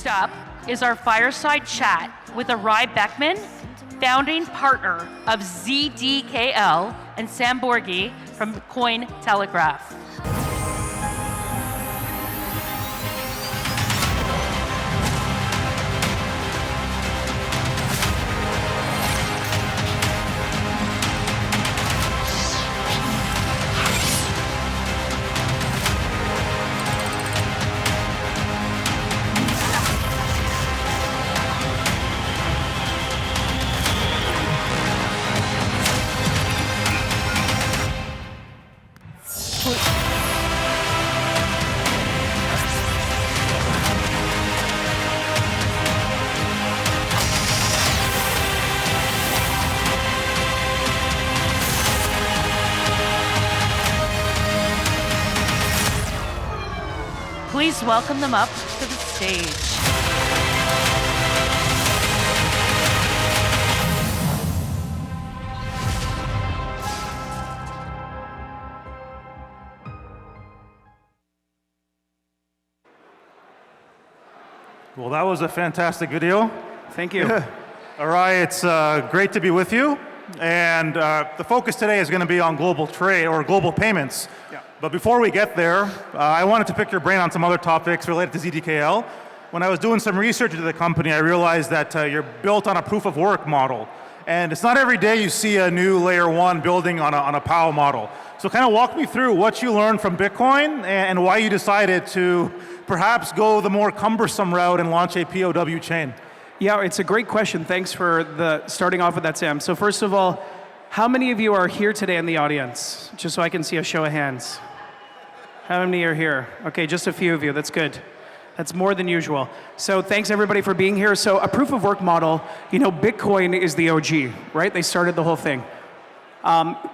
Next up is our Fireside chat with Erai Beckmann, founding partner of ZDKL, and Sam Bourgi from Cointelegraph. Please welcome them up to the stage. Well, that was a fantastic video. Thank you. Erai, it's great to be with you. And the focus today is going to be on global trade or global payments. Yeah. But before we get there, I wanted to pick your brain on some other topics related to ZDKL. When I was doing some research into the company, I realized that you're built on a proof of work model. And it's not every day you see a new layer one building on a POW model. So kind of walk me through what you learned from Bitcoin and why you decided to perhaps go the more cumbersome route and launch a POW chain. Yeah, it's a great question. Thanks for starting off with that, Sam. So first of all, how many of you are here today in the audience? Just so I can see a show of hands. How many are here? Okay, just a few of you. That's good. That's more than usual. So thanks everybody for being here. So a proof of work model, you know, Bitcoin is the OG, right? They started the whole thing.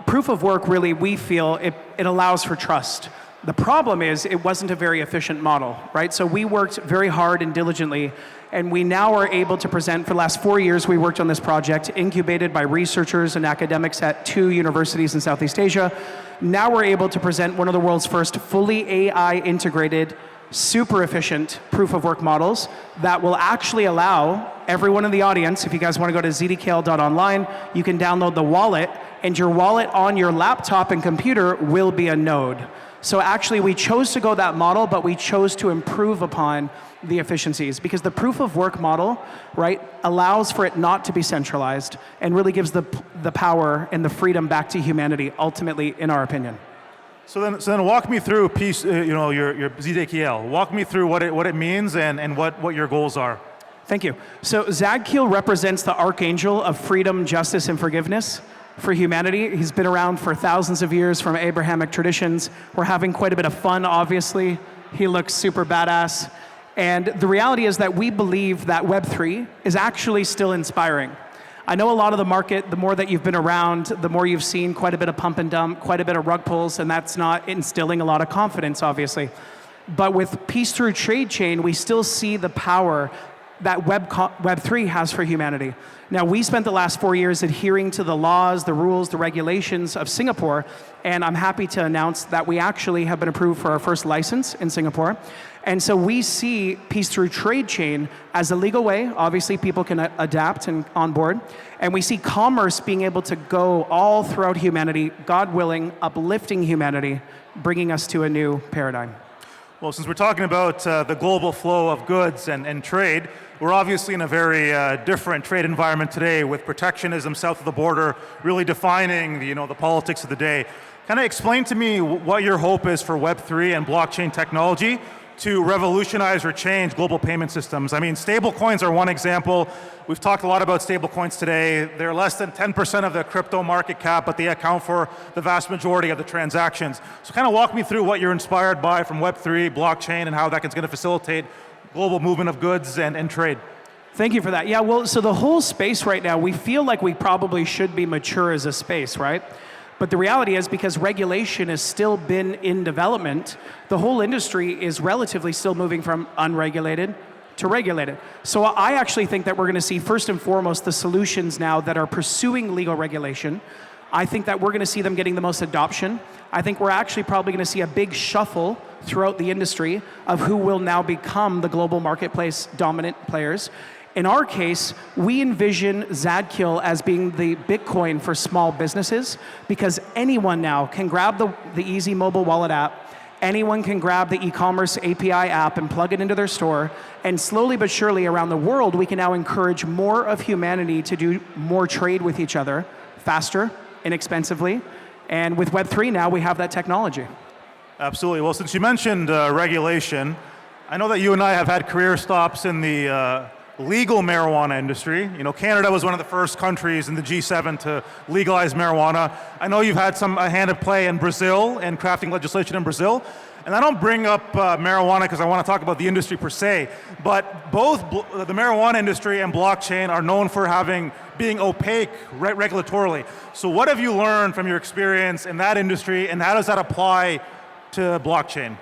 Proof of work, really, we feel it allows for trust. The problem is it wasn't a very efficient model, right? So we worked very hard and diligently, and we now are able to present, for the last 4 years we worked on this project, incubated by researchers and academics at 2 universities in Southeast Asia. Now we're able to present one of the world's first fully AI integrated, super efficient proof of work models that will actually allow everyone in the audience, if you guys want to go to zdkl.online, you can download the wallet, and your wallet on your laptop and computer will be a node. So actually we chose to go that model, but we chose to improve upon the efficiencies because the proof of work model, right, allows for it not to be centralized and really gives the power and the freedom back to humanity, ultimately, in our opinion. So then walk me through your ZDKL. Walk me through what it means and what your goals are. Thank you. So ZDKL represents the archangel of freedom, justice, and forgiveness for humanity. He's been around for thousands of years from Abrahamic traditions. We're having quite a bit of fun, obviously. He looks super badass. And the reality is that we believe that Web3 is actually still inspiring. I know a lot of the market, the more that you've been around, the more you've seen quite a bit of pump and dump, quite a bit of rug pulls, and that's not instilling a lot of confidence, obviously. But with peace through trade chain, we still see the power that Web3 has for humanity. Now, we spent the last 4 years adhering to the laws, the rules, the regulations of Singapore, and I'm happy to announce that we actually have been approved for our first license in Singapore. And so we see peace through trade chain as a legal way. Obviously, people can adapt and onboard. And we see commerce being able to go all throughout humanity, God willing, uplifting humanity, bringing us to a new paradigm. Well, since we're talking about the global flow of goods and trade, we're obviously in a very different trade environment today with protectionism south of the border really defining the politics of the day. Kind of explain to me what your hope is for Web3 and blockchain technology to revolutionize or change global payment systems. I mean, stable coins are one example. We've talked a lot about stable coins today. They're less than 10% of the crypto market cap, but they account for the vast majority of the transactions. So kind of walk me through what you're inspired by from Web3, blockchain, and how that is going to facilitate global movement of goods and trade. Thank you for that. Yeah, well, so the whole space right now, we feel like we probably should be mature as a space, right? But the reality is, because regulation has still been in development, the whole industry is relatively still moving from unregulated to regulated. So I actually think that we're going to see, first and foremost, the solutions now that are pursuing legal regulation I think that we're going to see them getting the most adoption. I think we're actually probably going to see a big shuffle throughout the industry of who will now become the global marketplace dominant players. In our case, we envision ZDKL as being the Bitcoin for small businesses, because anyone now can grab the easy mobile wallet app, anyone can grab the e-commerce API app and plug it into their store, and slowly but surely around the world, we can now encourage more of humanity to do more trade with each other, faster, inexpensively, and with Web3 now, we have that technology. Absolutely. Well, since you mentioned regulation, I know that you and I have had career stops in the legal marijuana industry. You know, Canada was one of the first countries in the G7 to legalize marijuana. I know you've had a hand at play in Brazil and crafting legislation in Brazil. And I don't bring up marijuana because I want to talk about the industry per se, but both the marijuana industry and blockchain are known for being opaque regulatorily. So what have you learned from your experience in that industry, and how does that apply to blockchain?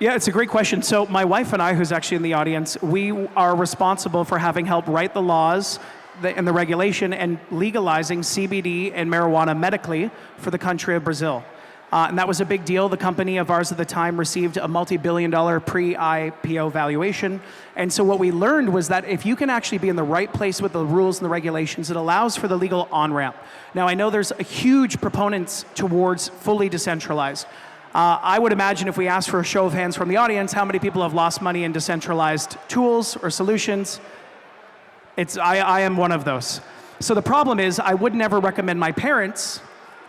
Yeah, it's a great question. So my wife and I, who's actually in the audience, we are responsible for having helped write the laws and the regulation and legalizing CBD and marijuana medically for the country of Brazil. And that was a big deal. The company of ours at the time received a multi-billion-dollar pre-IPO valuation. And so what we learned was that if you can actually be in the right place with the rules and the regulations, it allows for the legal on-ramp. Now, I know there's a huge proponents towards fully decentralized. I would imagine if we asked for a show of hands from the audience, how many people have lost money in decentralized tools or solutions? I am one of those. So the problem is, I would never recommend my parents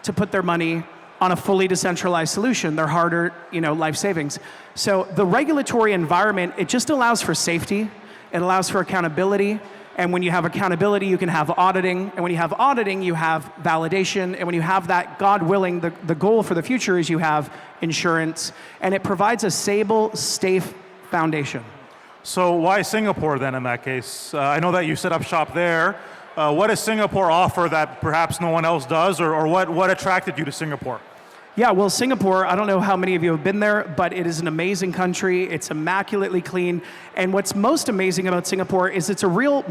to put their money on a fully decentralized solution. They're harder, life savings. So the regulatory environment, it just allows for safety. It allows for accountability. And when you have accountability, you can have auditing. And when you have auditing, you have validation. And when you have that, God willing, the goal for the future is you have insurance. And it provides a stable, safe foundation. So why Singapore then in that case? I know that you set up shop there. What does Singapore offer that perhaps no one else does, or what attracted you to Singapore? Yeah, well, Singapore, I don't know how many of you have been there, but it is an amazing country. It's immaculately clean. And what's most amazing about Singapore is it's a real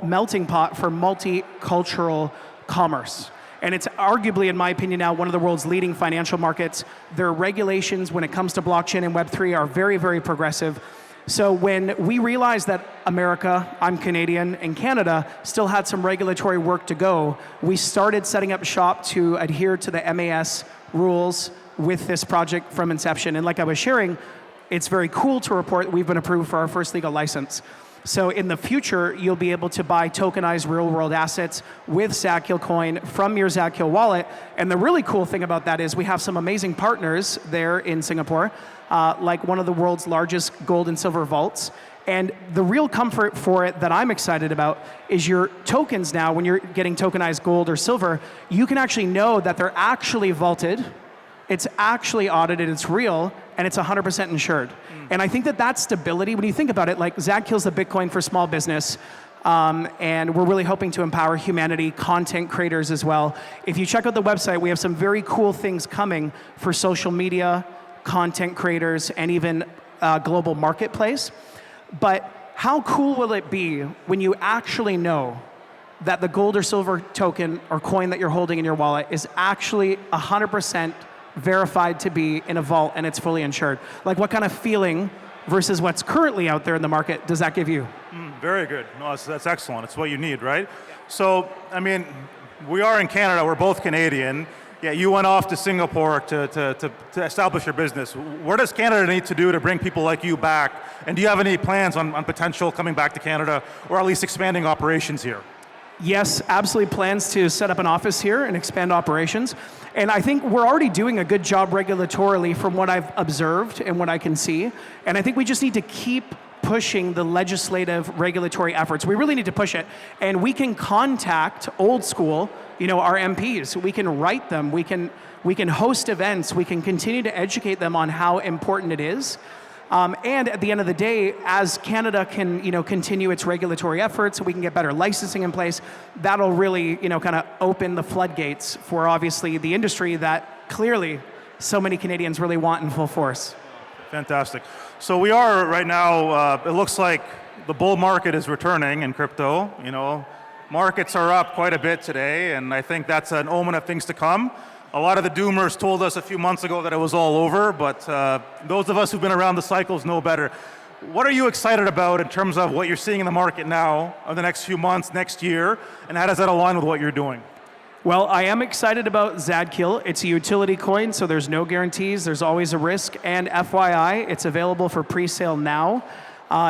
melting pot for multicultural commerce. And it's arguably, in my opinion now, one of the world's leading financial markets. Their regulations when it comes to blockchain and Web3 are very, very progressive. So when we realized that America, I'm Canadian, and Canada still had some regulatory work to go, we started setting up shop to adhere to the MAS rules with this project from inception. And like I was sharing, it's very cool to report we've been approved for our first legal license. So in the future, you'll be able to buy tokenized real-world assets with ZDKL coin from your ZDKL wallet. And the really cool thing about that is we have some amazing partners there in Singapore, like one of the world's largest gold and silver vaults. And the real comfort for it that I'm excited about is your tokens now, when you're getting tokenized gold or silver, you can actually know that they're actually vaulted, it's actually audited, it's real, and it's 100% insured. And I think that stability, when you think about it, like ZDKL's the Bitcoin for small business, and we're really hoping to empower humanity, content creators as well. If you check out the website, we have some very cool things coming for social media, content creators, and even global marketplace. But how cool will it be when you actually know that the gold or silver token or coin that you're holding in your wallet is actually 100% verified to be in a vault and it's fully insured? Like, what kind of feeling versus what's currently out there in the market does that give you? Very good. No, that's excellent. It's what you need, right? So, I mean, we are in Canada. We're both Canadian. Yeah, you went off to Singapore to establish your business. What does Canada need to do to bring people like you back? And do you have any plans on potential coming back to Canada, or at least expanding operations here? Yes, absolutely, plans to set up an office here and expand operations. And I think we're already doing a good job regulatorily from what I've observed and what I can see. And I think we just need to keep pushing the legislative regulatory efforts. We really need to push it. And we can contact old school, our MPs. We can write them. We can host events. We can continue to educate them on how important it is. And at the end of the day, as Canada can, continue its regulatory efforts, we can get better licensing in place. That'll really, kind of open the floodgates for obviously the industry that clearly so many Canadians really want in full force. Fantastic. So we are right now. It looks like the bull market is returning in crypto. Markets are up quite a bit today, and I think that's an omen of things to come. A lot of the doomers told us a few months ago that it was all over, but those of us who've been around the cycles know better. What are you excited about in terms of what you're seeing in the market now, over the next few months, next year, and how does that align with what you're doing? Well, I am excited about ZDKL. It's a utility coin, so there's no guarantees. There's always a risk. And FYI, it's available for pre-sale now.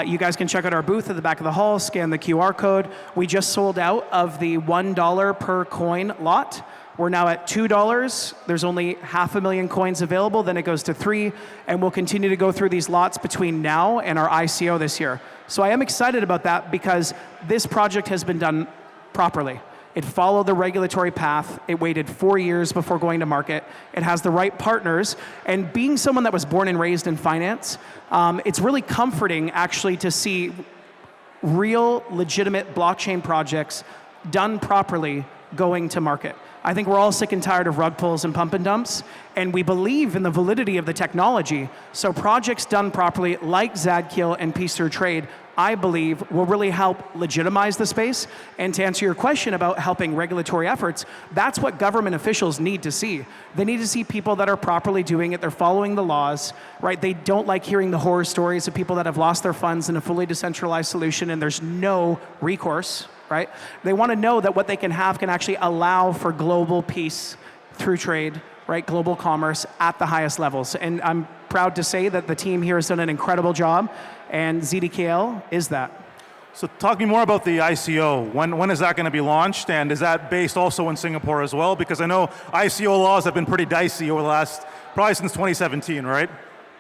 You guys can check out our booth at the back of the hall, scan the QR code. We just sold out of the $1 per coin lot. We're now at $2. There's only 500,000 coins available, then it goes to 3, and we'll continue to go through these lots between now and our ICO this year. So I am excited about that because this project has been done properly. It followed the regulatory path. It waited 4 years before going to market. It has the right partners. And being someone that was born and raised in finance, it's really comforting actually to see real, legitimate blockchain projects done properly going to market. I think we're all sick and tired of rug pulls and pump and dumps, and we believe in the validity of the technology. So projects done properly, like ZDKL and Peace Through Trade, I believe will really help legitimize the space. And to answer your question about helping regulatory efforts, that's what government officials need to see. They need to see people that are properly doing it, they're following the laws, right? They don't like hearing the horror stories of people that have lost their funds in a fully decentralized solution and there's no recourse, right? They want to know that what they can have can actually allow for global peace through trade, right? Global commerce at the highest levels. And I'm proud to say that the team here has done an incredible job, and ZDKL is that. So talking more about the ICO, when is that going to be launched, and is that based also in Singapore as well? Because I know ICO laws have been pretty dicey over the last, probably since 2017, right?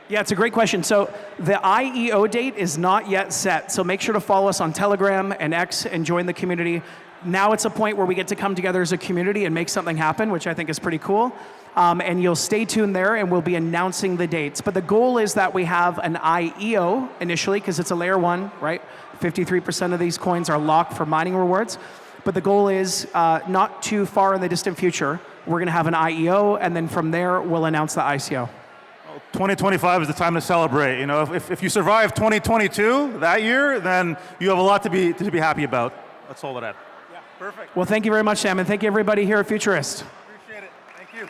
Yeah, it's a great question. So the IEO date is not yet set, so make sure to follow us on Telegram and X and join the community. Now it's a point where we get to come together as a community and make something happen, which I think is pretty cool. And you'll stay tuned there, and we'll be announcing the dates. But the goal is that we have an IEO initially, because it's a layer 1, right? 53% of these coins are locked for mining rewards. But the goal is not too far in the distant future, we're going to have an IEO, and then from there, we'll announce the ICO. 2025 is the time to celebrate. You know, if you survive 2022 that year, then you have a lot to be happy about. That's all that I have. Yeah, perfect. Well, thank you very much, Sam, and thank you everybody here at Futurist. Appreciate it. Thank you.